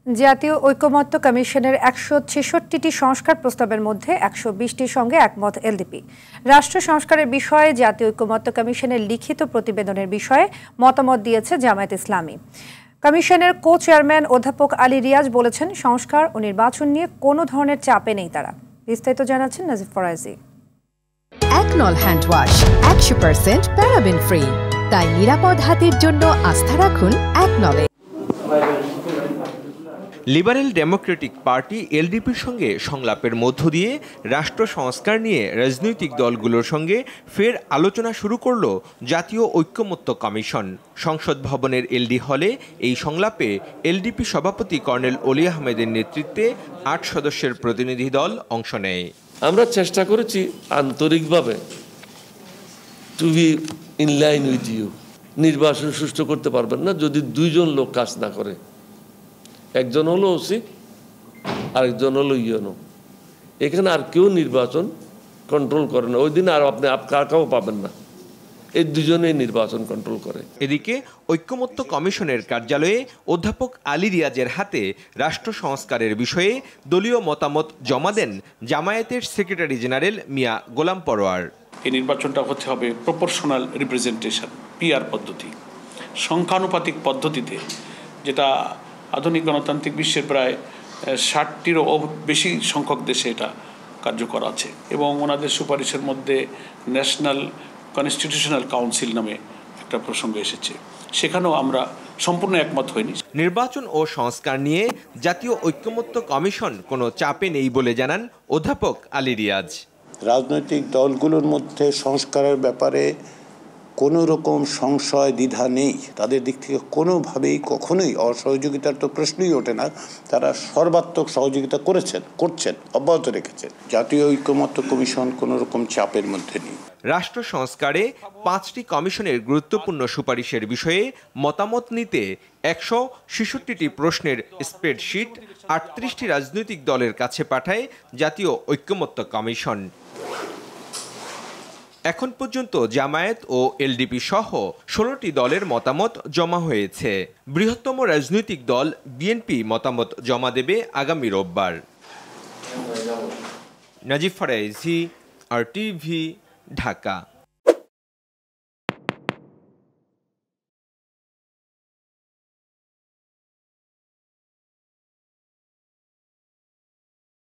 জাতীয় ঐকমত্য কমিশনের ১৬৬টি সংস্কার প্রস্তাবের মধ্যে ১২০টির সঙ্গে একমত এলডিপি। রাষ্ট্র সংস্কারের বিষয়ে জাতীয় ঐকমত্য কমিশনের লিখিত প্রতিবেদনের বিষয়ে মতামত দিয়েছে জামায়াত ইসলামী। কমিশনের কো চেয়ারম্যান অধ্যাপক আলী রিয়াজ বলেছেন, সংস্কার ও নির্বাচন নিয়ে কোনো ধরনের চাপে নেই তারা। বিস্তারিত জানাচ্ছেন Nazif Faraji. Ekonol hand wash ১০০% paraben free, তাই নিরাপদ হাতের জন্য আস্থা রাখুন একনলে। লিবারেল ডেমোক্রেটিক পার্টি এলডিপির সঙ্গে সংলাপের মধ্য দিয়ে রাষ্ট্র সংস্কার নিয়ে রাজনৈতিক দলগুলোর সঙ্গে ফের আলোচনা শুরু করল জাতীয় ঐকমত্য কমিশন। সংসদ ভবনের এলডি হলে এই সংলাপে এলডিপি সভাপতি কর্নেল অলি আহমেদের নেতৃত্বে ৮ সদস্যের প্রতিনিধি দল অংশ নেয়। আমরা চেষ্টা করেছি আন্তরিকভাবে to be in line with you. নির্বাচন সুষ্ঠু করতে পারবেন না যদি দুইজন লোক কাজ না করে। একজন হলো ওসি, আরেকজন হলো ইউনো। এখানে আর কেউ নির্বাচন কন্ট্রোল করে না। ওই দিন আর আপনি কাউ পাবেন না, এই দুজনেই নির্বাচন কন্ট্রোল করে। এদিকে ঐকমত্য কমিশনের কার্যালয়ে অধ্যাপক আলী রিয়াজের হাতে রাষ্ট্র সংস্কারের বিষয়ে দলীয় মতামত জমা দেন জামায়াতের সেক্রেটারি জেনারেল মিয়া গোলাম পরোয়ার। এই নির্বাচনটা হতে হবে প্রপোর্শনাল রিপ্রেজেন্টেশন, পিআর পদ্ধতি, সংখ্যানুপাতিক পদ্ধতিতে, যেটা আধুনিক গণতান্ত্রিক বিশ্বের প্রায় 60টিরও বেশি সংখ্যক দেশে এটা কার্যকর আছে। এবং ওনাদের সুপারিশের মধ্যে ন্যাশনাল কনস্টিটিউশনাল কাউন্সিল নামে একটা প্রসঙ্গ এসেছে, সেখানেও আমরা সম্পূর্ণ একমত হইনি। নির্বাচন ও সংস্কার নিয়ে জাতীয় ঐকমত্য কমিশন কোনো চাপে নেই বলে জানান অধ্যাপক আলী রিয়াজ। রাজনৈতিক দলগুলোর মধ্যে সংস্কারের ব্যাপারে কোনো রকম সংশয় দ্বিধা নেই। তাদের দিক থেকে কোনোভাবেই কখনোই অসহযোগিতার তো প্রশ্নই ওঠে না। তারা সর্বাত্মক সহযোগিতা করছেন, অব্যাহত রেখেছেন। জাতীয় ঐকমত্য কমিশন কোনো রকম চাপের মধ্যে নেই। রাষ্ট্র সংস্কারে 5টি কমিশনের গুরুত্বপূর্ণ সুপারিশের বিষয়ে মতামত নিতে 166টি প্রশ্নের স্প্রেডশিট 38টি রাজনৈতিক দলের কাছে পাঠায় জাতীয় ঐকমত্য কমিশন। এখন পর্যন্ত জামায়াত ও এলডিপি সহ 16টি দলের মতামত জমা হয়েছে। বৃহত্তম রাজনৈতিক দল বিএনপি মতামত জমা দেবে আগামী রোববার। নাজিফ ফরাজি, RTV, ঢাকা।